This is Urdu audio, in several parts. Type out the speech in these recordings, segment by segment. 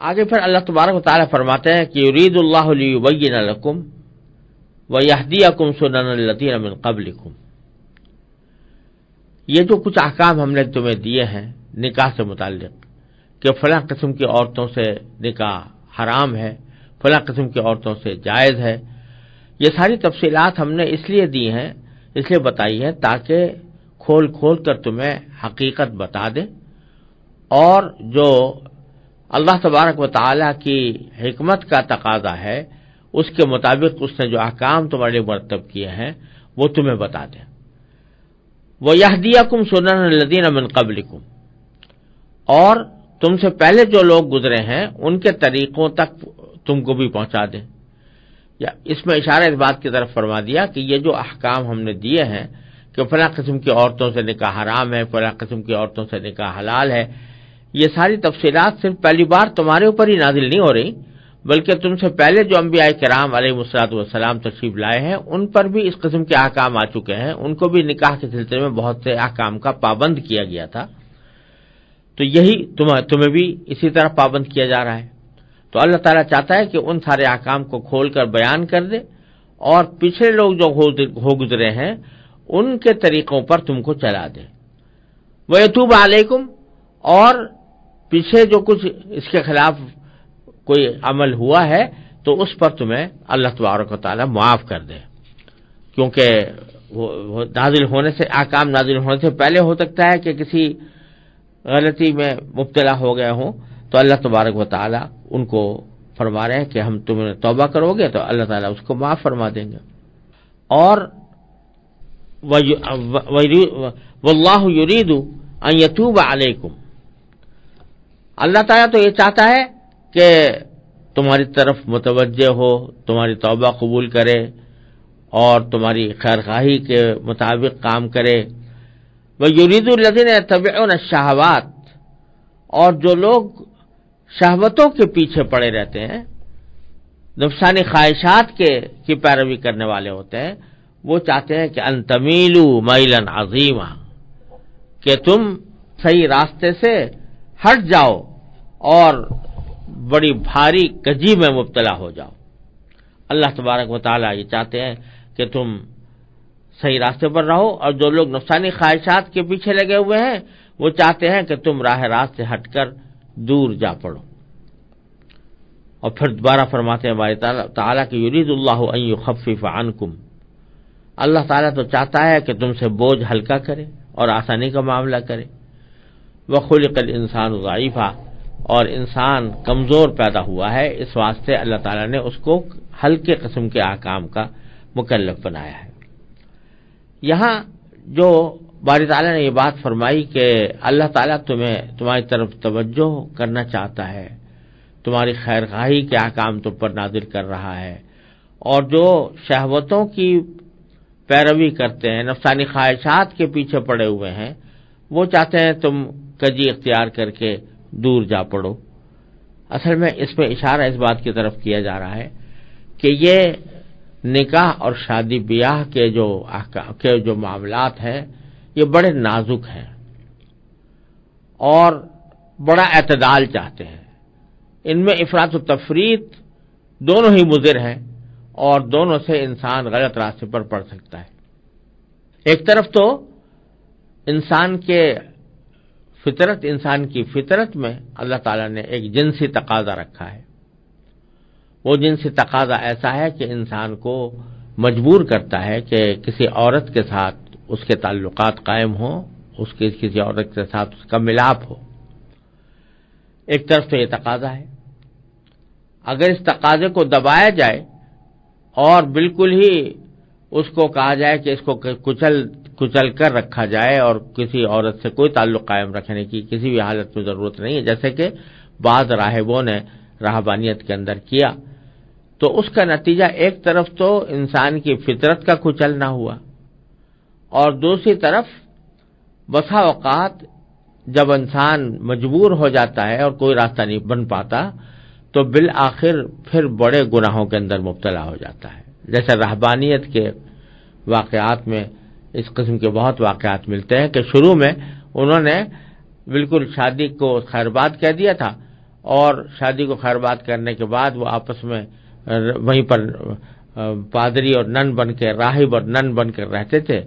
آگے پھر اللہ تبارک و تعالیٰ فرماتے ہیں کہ یرید اللہ لیبین لکم ویہدیکم سنن الذین من قبلکم، یہ جو کچھ احکام ہم نے تمہیں دیے ہیں نکاح سے متعلق کہ فلاں قسم کی عورتوں سے نکاح حرام ہے، فلاں قسم کی عورتوں سے جائز ہے، یہ ساری تفصیلات ہم نے اس لیے دی ہیں، اس لیے بتائی ہے تاکہ کھول کھول کر تمہیں حقیقت بتا دے، اور جو اللہ تبارک و تعالیٰ کی حکمت کا تقاضا ہے اس کے مطابق اس نے جو احکام تمہارے لیے مرتب کیے ہیں وہ تمہیں بتا دیں۔ وَيَهْدِيَكُمْ سُنَنَ الَّذِينَ مِن قَبْلِكُمْ، اور تم سے پہلے جو لوگ گزرے ہیں ان کے طریقوں تک تم کو بھی پہنچا دیں۔ یا اس میں اشارہ اس بات کی طرف فرما دیا کہ یہ جو احکام ہم نے دیے ہیں کہ فلاں قسم کی عورتوں سے نکاح حرام ہے، فلاں قسم کی عورتوں سے نکاح حلال ہے، یہ ساری تفصیلات صرف پہلی بار تمہارے اوپر ہی نازل نہیں ہو رہی، بلکہ تم سے پہلے جو انبیاء کرام علیہ الصلوۃ والسلام تشریف لائے ہیں ان پر بھی اس قسم کے احکام آ چکے ہیں، ان کو بھی نکاح کے سلسلے میں بہت سے احکام کا پابند کیا گیا تھا، تو یہی تمہیں بھی اسی طرح پابند کیا جا رہا ہے۔ تو اللہ تعالیٰ چاہتا ہے کہ ان سارے احکام کو کھول کر بیان کر دے، اور پچھلے لوگ جو ہو گزرے ہیں ان کے طریقوں پر تم کو چلا دے۔ وَيَتُوبَ عَلَيْكُمْ، اور پیچھے جو کچھ اس کے خلاف کوئی عمل ہوا ہے تو اس پر تمہیں اللہ تبارک و تعالیٰ معاف کر دے، کیونکہ وہ نازل ہونے سے، احکام نازل ہونے سے پہلے ہو سکتا ہے کہ کسی غلطی میں مبتلا ہو گئے ہوں، تو اللہ تبارک و تعالیٰ ان کو فرما رہے ہیں کہ ہم تمہیں توبہ کرو گے تو اللہ تعالیٰ اس کو معاف فرما دیں گے۔ اور واللہ یرید ان یتوب علیکم، اللہ تعالیٰ تو یہ چاہتا ہے کہ تمہاری طرف متوجہ ہو، تمہاری توبہ قبول کرے اور تمہاری خیرخواہی کے مطابق کام کرے۔ وَيُرِيدُ الَّذِينَ يَتَّبِعُونَ الشَّهَوَاتِ، اور جو لوگ شہوتوں کے پیچھے پڑے رہتے ہیں، نفسانی خواہشات کی پیروی کرنے والے ہوتے ہیں، وہ چاہتے ہیں کہ ان تمیلوا میلا عظیما، کہ تم صحیح راستے سے ہٹ جاؤ اور بڑی بھاری کجی میں مبتلا ہو جاؤ۔ اللہ تبارک و تعالیٰ یہ چاہتے ہیں کہ تم صحیح راستے پر رہو، اور جو لوگ نفسانی خواہشات کے پیچھے لگے ہوئے ہیں وہ چاہتے ہیں کہ تم راہ راست سے ہٹ کر دور جا پڑو۔ اور پھر دوبارہ فرماتے ہیں ہمارے تعالیٰ کہ یرید اللہ ان یخفف عنکم، اللہ تعالیٰ تو چاہتا ہے کہ تم سے بوجھ ہلکا کرے اور آسانی کا معاملہ کرے۔ وخلق الانسان ضعیفا، اور انسان کمزور پیدا ہوا ہے، اس واسطے اللہ تعالیٰ نے اس کو ہلکے قسم کے احکام کا مکلف بنایا ہے۔ یہاں جو باری تعالیٰ نے یہ بات فرمائی کہ اللہ تعالیٰ تمہاری طرف توجہ کرنا چاہتا ہے، تمہاری خیرخواہی کے احکام تم پر نازل کر رہا ہے، اور جو شہوتوں کی پیروی کرتے ہیں، نفسانی خواہشات کے پیچھے پڑے ہوئے ہیں، وہ چاہتے ہیں تم کجی اختیار کر کے دور جا پڑو۔ اصل میں اس میں اشارہ اس بات کی طرف کیا جا رہا ہے کہ یہ نکاح اور شادی بیاہ کے جو معاملات ہیں یہ بڑے نازک ہیں اور بڑا اعتدال چاہتے ہیں، ان میں افراط و تفریط دونوں ہی مضر ہیں، اور دونوں سے انسان غلط راستے پر پڑ سکتا ہے۔ ایک طرف تو انسان کی فطرت میں اللہ تعالیٰ نے ایک جنسی تقاضا رکھا ہے، وہ جنسی تقاضا ایسا ہے کہ انسان کو مجبور کرتا ہے کہ کسی عورت کے ساتھ اس کے تعلقات قائم ہوں، کسی عورت کے ساتھ اس کا ملاپ ہو۔ ایک طرف تو یہ تقاضا ہے، اگر اس تقاضے کو دبایا جائے اور بالکل ہی اس کو کہا جائے کہ اس کو کچل کر رکھا جائے اور کسی عورت سے کوئی تعلق قائم رکھنے کی کسی بھی حالت میں ضرورت نہیں ہے، جیسے کہ بعض راہبوں نے راہبانیت کے اندر کیا، تو اس کا نتیجہ ایک طرف تو انسان کی فطرت کا کچلنا ہوا، اور دوسری طرف بسا اوقات جب انسان مجبور ہو جاتا ہے اور کوئی راستہ نہیں بن پاتا تو بالآخر پھر بڑے گناہوں کے اندر مبتلا ہو جاتا ہے۔ جیسے رہبانیت کے واقعات میں اس قسم کے بہت واقعات ملتے ہیں کہ شروع میں انہوں نے بالکل شادی کو خیرباد کہہ دیا تھا، اور شادی کو خیر بات کرنے کے بعد وہ آپس میں وہیں پر پادری اور نن بن کے، راہب اور نن بن کر رہتے تھے،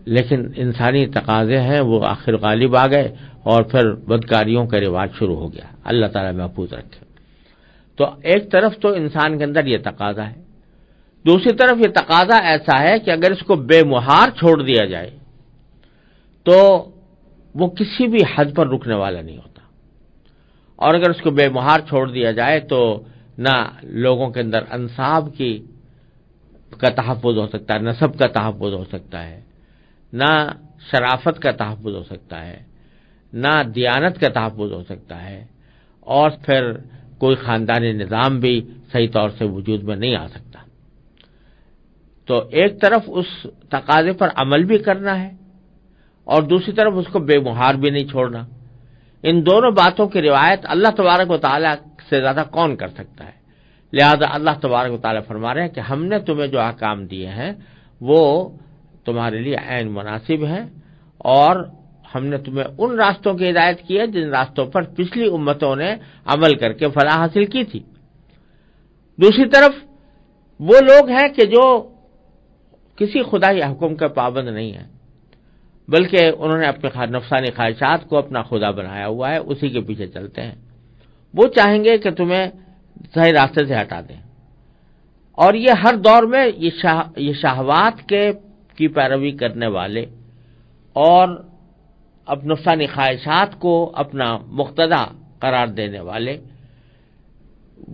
لیکن انسانی تقاضے ہیں وہ آخر غالب آ گئے اور پھر بدکاریوں کا رواج شروع ہو گیا۔ اللہ تعالیٰ محفوظ رکھے۔ تو ایک طرف تو انسان کے اندر یہ تقاضا ہے، دوسری طرف یہ تقاضا ایسا ہے کہ اگر اس کو بے مہار چھوڑ دیا جائے تو وہ کسی بھی حد پر رکنے والا نہیں ہوتا، اور اگر اس کو بے مہار چھوڑ دیا جائے تو نہ لوگوں کے اندر انساب کا تحفظ ہو سکتا ہے، نسب کا تحفظ ہو سکتا ہے، نہ شرافت کا تحفظ ہو سکتا ہے، نہ دیانت کا تحفظ ہو سکتا ہے، اور پھر کوئی خاندانی نظام بھی صحیح طور سے وجود میں نہیں آ سکتا۔ تو ایک طرف اس تقاضے پر عمل بھی کرنا ہے اور دوسری طرف اس کو بے مہار بھی نہیں چھوڑنا۔ ان دونوں باتوں کی روایت اللہ تبارک و تعالیٰ سے زیادہ کون کر سکتا ہے؟ لہذا اللہ تبارک و تعالیٰ فرما رہے ہیں کہ ہم نے تمہیں جو احکام دیے ہیں وہ تمہارے لیے عین مناسب ہیں، اور ہم نے تمہیں ان راستوں کی ہدایت کی ہے جن راستوں پر پچھلی امتوں نے عمل کر کے فلاح حاصل کی تھی۔ دوسری طرف وہ لوگ ہیں کہ جو کسی خدائی حکم کا پابند نہیں ہیں، بلکہ انہوں نے اپنے نفسانی خواہشات کو اپنا خدا بنایا ہوا ہے، اسی کے پیچھے چلتے ہیں۔ وہ چاہیں گے کہ تمہیں صحیح راستے سے ہٹا دیں، اور یہ ہر دور میں یہ شہوات کی پیروی کرنے والے اور اب نفسانی خواہشات کو اپنا مقتدا قرار دینے والے،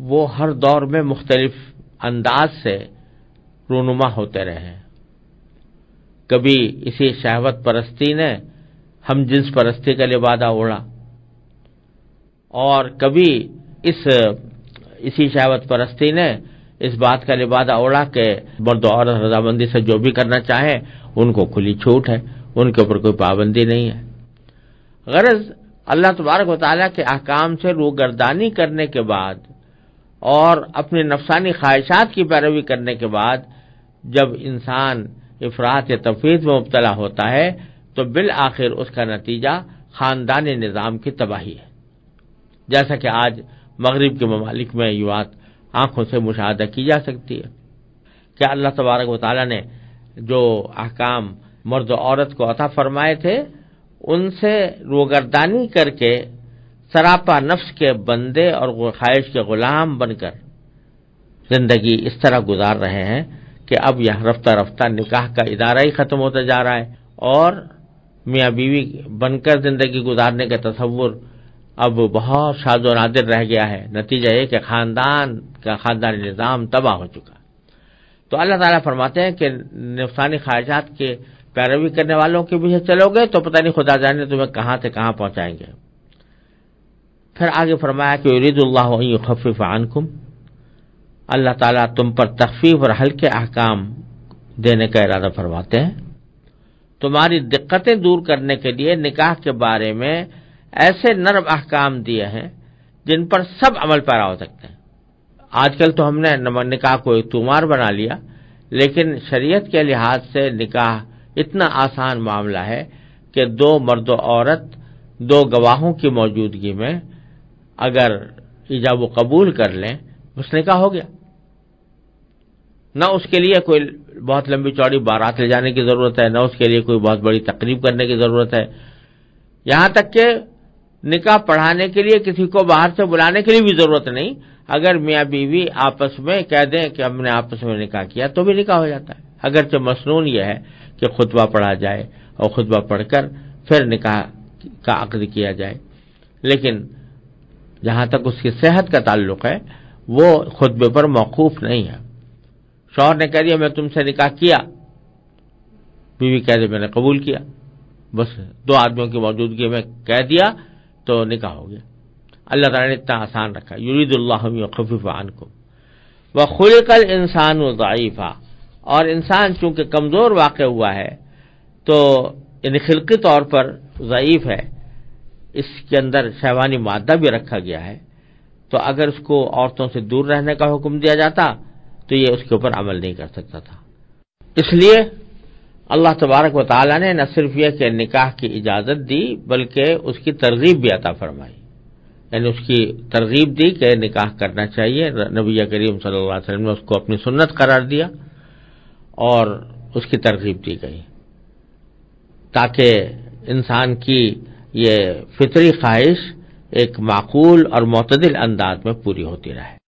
وہ ہر دور میں مختلف انداز سے رونما ہوتے رہے ہیں۔ کبھی اسی شہوت پرستی نے ہم جنس پرستی کا لبادہ اوڑھا، اور کبھی اسی شہوت پرستی نے اس بات کا لبادہ اوڑھا کہ مرد و عورت رضامندی سے جو بھی کرنا چاہیں ان کو کھلی چھوٹ ہے، ان کے اوپر کوئی پابندی نہیں ہے۔ غرض اللہ تبارک و تعالیٰ کے احکام سے روگردانی کرنے کے بعد اور اپنے نفسانی خواہشات کی پیروی کرنے کے بعد جب انسان افراط یا تفریط میں مبتلا ہوتا ہے تو بالآخر اس کا نتیجہ خاندانی نظام کی تباہی ہے، جیسا کہ آج مغرب کے ممالک میں یہ بات آنکھوں سے مشاہدہ کی جا سکتی ہے کہ اللہ تبارک و تعالیٰ نے جو احکام مرد و عورت کو عطا فرمائے تھے ان سے روگردانی کر کے سراپا نفس کے بندے اور خواہش کے غلام بن کر زندگی اس طرح گزار رہے ہیں کہ اب یہ رفتہ رفتہ نکاح کا ادارہ ہی ختم ہوتا جا رہا ہے، اور میاں بیوی بن کر زندگی گزارنے کا تصور اب بہت شاذ و نادر رہ گیا ہے۔ نتیجہ یہ کہ خاندانی نظام تباہ ہو چکا۔ تو اللہ تعالیٰ فرماتے ہیں کہ نفسانی خواہشات کے پیروی کرنے والوں کے پیچھے چلو گے تو پتہ نہیں خدا جانے تمہیں کہاں سے کہاں پہنچائیں گے۔ پھر آگے فرمایا کہ یرید اللہ ان یخفف عنکم، اللہ تعالیٰ تم پر تخفیف اور ہلکے احکام دینے کا ارادہ فرماتے ہیں، تمہاری دقتیں دور کرنے کے لیے نکاح کے بارے میں ایسے نرم احکام دیے ہیں جن پر سب عمل پیرا ہو سکتے ہیں۔ آج کل تو ہم نے نکاح کو ایک تومار بنا لیا، لیکن شریعت کے لحاظ سے نکاح اتنا آسان معاملہ ہے کہ دو مرد و عورت دو گواہوں کی موجودگی میں اگر ایجاب و قبول کر لیں بس نکاح ہو گیا۔ نہ اس کے لیے کوئی بہت لمبی چوڑی بارات لے جانے کی ضرورت ہے، نہ اس کے لیے کوئی بہت بڑی تقریب کرنے کی ضرورت ہے، یہاں تک کہ نکاح پڑھانے کے لیے کسی کو باہر سے بلانے کے لیے بھی ضرورت نہیں۔ اگر میاں بیوی آپس میں کہہ دیں کہ ہم نے آپس میں نکاح کیا تو بھی نکاح ہو جاتا ہے، اگرچہ مسنون یہ ہے کہ خطبہ پڑھا جائے اور خطبہ پڑھ کر پھر نکاح کا عقد کیا جائے، لیکن جہاں تک اس کی صحت کا تعلق ہے وہ خطبے پر موقوف نہیں ہے۔ شوہر نے کہہ دیا میں تم سے نکاح کیا، بیوی کہہ دے میں نے قبول کیا، بس دو آدمیوں کی موجودگی میں کہہ دیا تو نکاح ہو گیا۔ اللہ تعالیٰ نے اتنا آسان رکھا، یرید اللہ یخفف عنکم وخلق الانسان ضعیفا، اور انسان چونکہ کمزور واقع ہوا ہے تو یعنی خلقی طور پر ضعیف ہے، اس کے اندر شہوانی مادہ بھی رکھا گیا ہے، تو اگر اس کو عورتوں سے دور رہنے کا حکم دیا جاتا تو یہ اس کے اوپر عمل نہیں کر سکتا تھا۔ اس لیے اللہ تبارک و تعالیٰ نے نہ صرف یہ کہ نکاح کی اجازت دی بلکہ اس کی ترغیب بھی عطا فرمائی، یعنی اس کی ترغیب دی کہ نکاح کرنا چاہیے. نبی کریم صلی اللہ علیہ وسلم نے اس کو اپنی سنت قرار دیا اور اس کی ترغیب دی گئی تاکہ انسان کی یہ فطری خواہش ایک معقول اور معتدل انداز میں پوری ہوتی رہے.